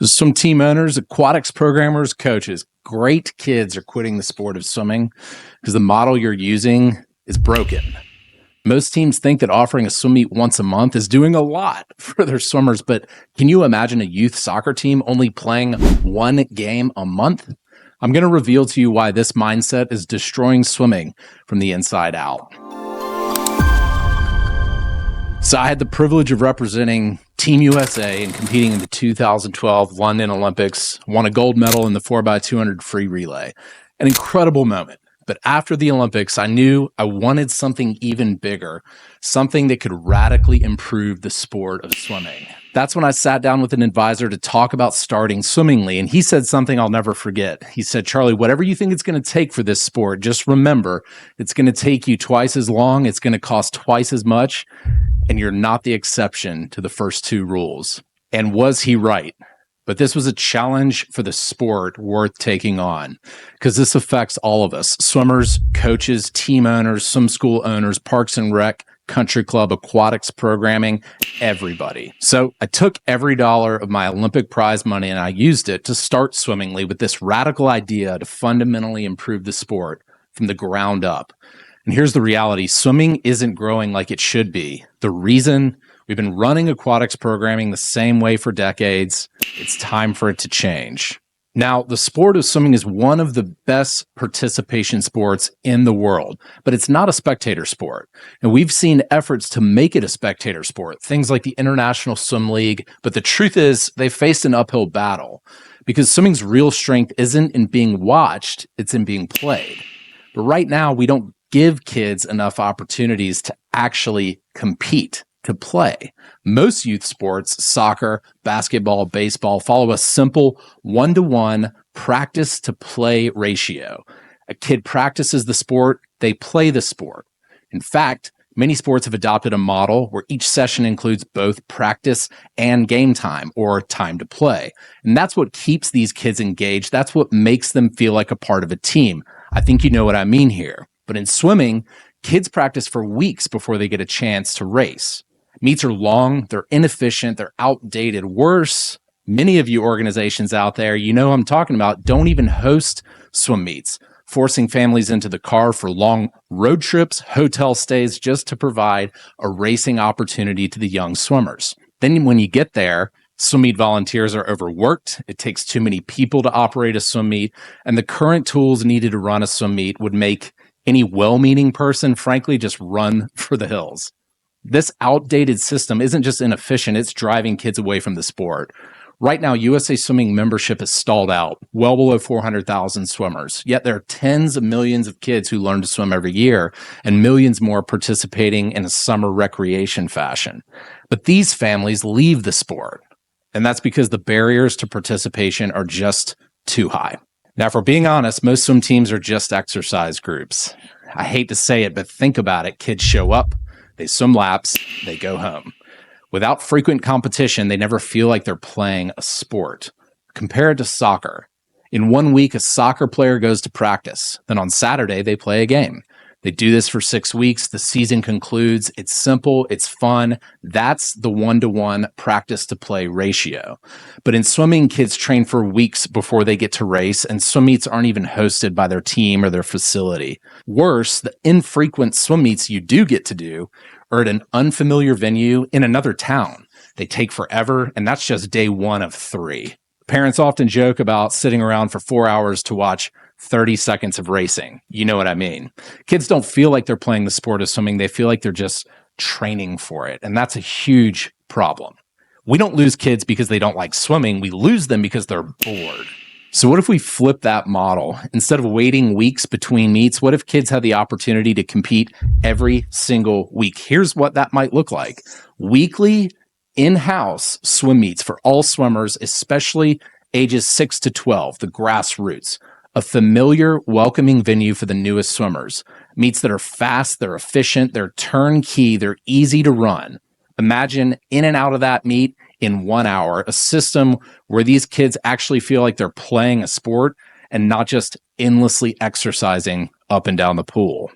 Some team owners, aquatics programmers, coaches, great kids are quitting the sport of swimming because the model you're using is broken. Most teams think that offering a swim meet once a month is doing a lot for their swimmers, but can you imagine a youth soccer team only playing one game a month? I'm going to reveal to you why this mindset is destroying swimming from the inside out. So I had the privilege of representing Team USA and competing in the 2012 London Olympics, won a gold medal in the 4x200 free relay. An incredible moment. But after the Olympics, I knew I wanted something even bigger, something that could radically improve the sport of swimming. That's when I sat down with an advisor to talk about starting Swimmingly, and he said something I'll never forget. He said, "Charlie, whatever you think it's going to take for this sport, just remember, it's going to take you twice as long, it's going to cost twice as much, and you're not the exception to the first two rules." And was he right? But this was a challenge for the sport worth taking on because this affects all of us: swimmers, coaches, team owners, swim school owners, parks and rec, country club, aquatics programming, everybody. So I took every dollar of my Olympic prize money and I used it to start Swimmingly with this radical idea to fundamentally improve the sport from the ground up. And here's the reality: swimming isn't growing like it should be. The reason: we've been running aquatics programming the same way for decades. It's time for it to change. Now, the sport of swimming is one of the best participation sports in the world, but it's not a spectator sport. And we've seen efforts to make it a spectator sport, things like the International Swim League. But the truth is, they faced an uphill battle because swimming's real strength isn't in being watched, it's in being played. But right now, we don't give kids enough opportunities to actually compete, to play. Most youth sports, soccer, basketball, baseball, follow a simple 1-to-1 practice to play ratio. A kid practices the sport, they play the sport. In fact, many sports have adopted a model where each session includes both practice and game time, or time to play. And that's what keeps these kids engaged. That's what makes them feel like a part of a team. I think you know what I mean here. But in swimming, kids practice for weeks before they get a chance to race. Meets are long, they're inefficient, they're outdated. Worse, many of you organizations out there, you know who I'm talking about, don't even host swim meets, forcing families into the car for long road trips, hotel stays, just to provide a racing opportunity to the young swimmers. Then when you get there, swim meet volunteers are overworked, it takes too many people to operate a swim meet, and the current tools needed to run a swim meet would make any well-meaning person, frankly, just run for the hills. This outdated system isn't just inefficient, it's driving kids away from the sport. Right now, USA Swimming membership is stalled out, well below 400,000 swimmers. Yet there are tens of millions of kids who learn to swim every year and millions more participating in a summer recreation fashion. But these families leave the sport, and that's because the barriers to participation are just too high. Now, if we're being honest, most swim teams are just exercise groups. I hate to say it, but think about it. Kids show up, they swim laps, they go home. Without frequent competition, they never feel like they're playing a sport. Compare it to soccer. In 1 week, a soccer player goes to practice. Then on Saturday, they play a game. They do this for 6 weeks. The season concludes. It's simple. It's fun. That's the 1-to-1 practice to play ratio. But in swimming, kids train for weeks before they get to race, and swim meets aren't even hosted by their team or their facility. Worse, the infrequent swim meets you do get to do are at an unfamiliar venue in another town. They take forever, and that's just day 1 of 3. Parents often joke about sitting around for 4 hours to watch 30 seconds of racing. You know what I mean. Kids don't feel like they're playing the sport of swimming. They feel like they're just training for it. And that's a huge problem. We don't lose kids because they don't like swimming. We lose them because they're bored. So what if we flip that model? Instead of waiting weeks between meets, what if kids had the opportunity to compete every single week? Here's what that might look like. Weekly in-house swim meets for all swimmers, especially ages 6 to 12, the grassroots. A familiar, welcoming venue for the newest swimmers. Meets that are fast, they're efficient, they're turnkey, they're easy to run. Imagine in and out of that meet in 1 hour, a system where these kids actually feel like they're playing a sport and not just endlessly exercising up and down the pool.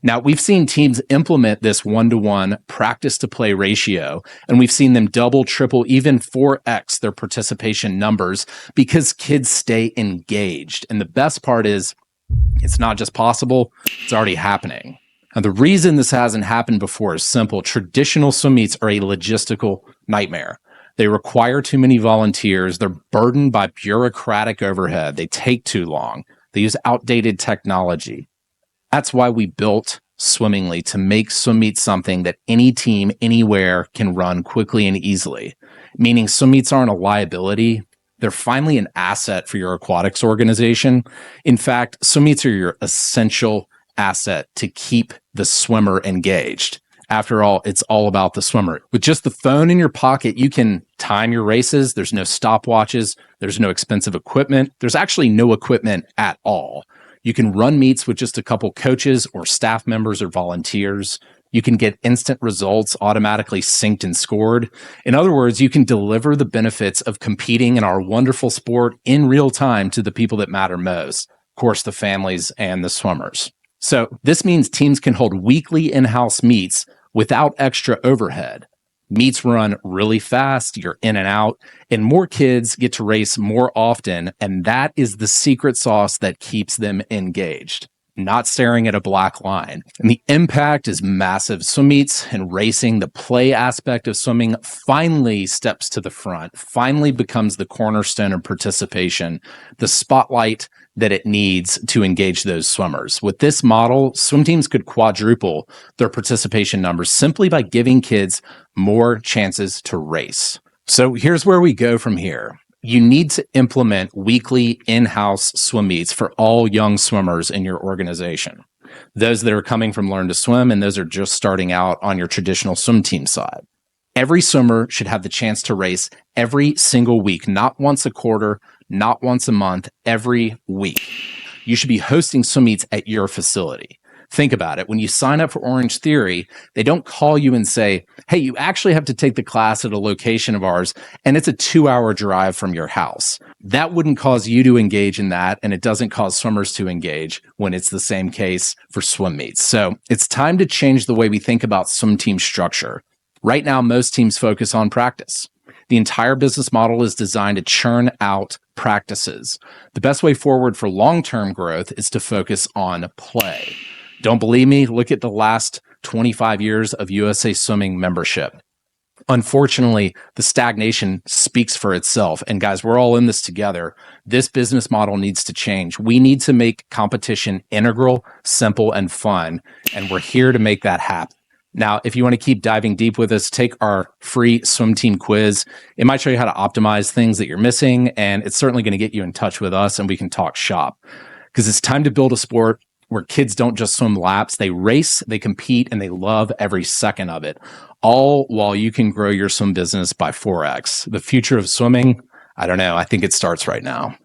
Now, we've seen teams implement this 1-to-1 practice to play ratio, and we've seen them double, triple, even 4x their participation numbers because kids stay engaged. And the best part is it's not just possible, it's already happening. Now, the reason this hasn't happened before is simple. Traditional swim meets are a logistical nightmare. They require too many volunteers. They're burdened by bureaucratic overhead. They take too long. They use outdated technology. That's why we built Swimmingly, to make swim meets something that any team anywhere can run quickly and easily. Meaning swim meets aren't a liability. They're finally an asset for your aquatics organization. In fact, swim meets are your essential asset to keep the swimmer engaged. After all, it's all about the swimmer. With just the phone in your pocket, you can time your races. There's no stopwatches. There's no expensive equipment. There's actually no equipment at all. You can run meets with just a couple coaches or staff members or volunteers. You can get instant results automatically synced and scored. In other words, you can deliver the benefits of competing in our wonderful sport in real time to the people that matter most. Of course, the families and the swimmers. So this means teams can hold weekly in-house meets without extra overhead. Meets run really fast, you're in and out, and more kids get to race more often, and that is the secret sauce that keeps them engaged, not staring at a black line. And the impact is massive. Swim meets and racing, the play aspect of swimming finally steps to the front, finally becomes the cornerstone of participation, the spotlight that it needs to engage those swimmers. With this model, swim teams could quadruple their participation numbers simply by giving kids more chances to race. So here's where we go from here. You need to implement weekly in-house swim meets for all young swimmers in your organization. Those that are coming from Learn to Swim and those are just starting out on your traditional swim team side. Every swimmer should have the chance to race every single week, not once a quarter, not once a month, every week. You should be hosting swim meets at your facility. Think about it. When you sign up for Orange Theory, they don't call you and say, hey, you actually have to take the class at a location of ours, and it's a 2-hour drive from your house. That wouldn't cause you to engage in that, and it doesn't cause swimmers to engage when it's the same case for swim meets. So it's time to change the way we think about swim team structure. Right now, most teams focus on practice. The entire business model is designed to churn out practices. The best way forward for long-term growth is to focus on play. Don't believe me? Look at the last 25 years of USA Swimming membership. Unfortunately, the stagnation speaks for itself. And guys, we're all in this together. This business model needs to change. We need to make competition integral, simple, and fun. And we're here to make that happen. Now, if you want to keep diving deep with us, take our free swim team quiz. It might show you how to optimize things that you're missing, and it's certainly going to get you in touch with us and we can talk shop. Because it's time to build a sport where kids don't just swim laps, they race, they compete, and they love every second of it, all while you can grow your swim business by 4x. The future of swimming, I don't know. I think it starts right now.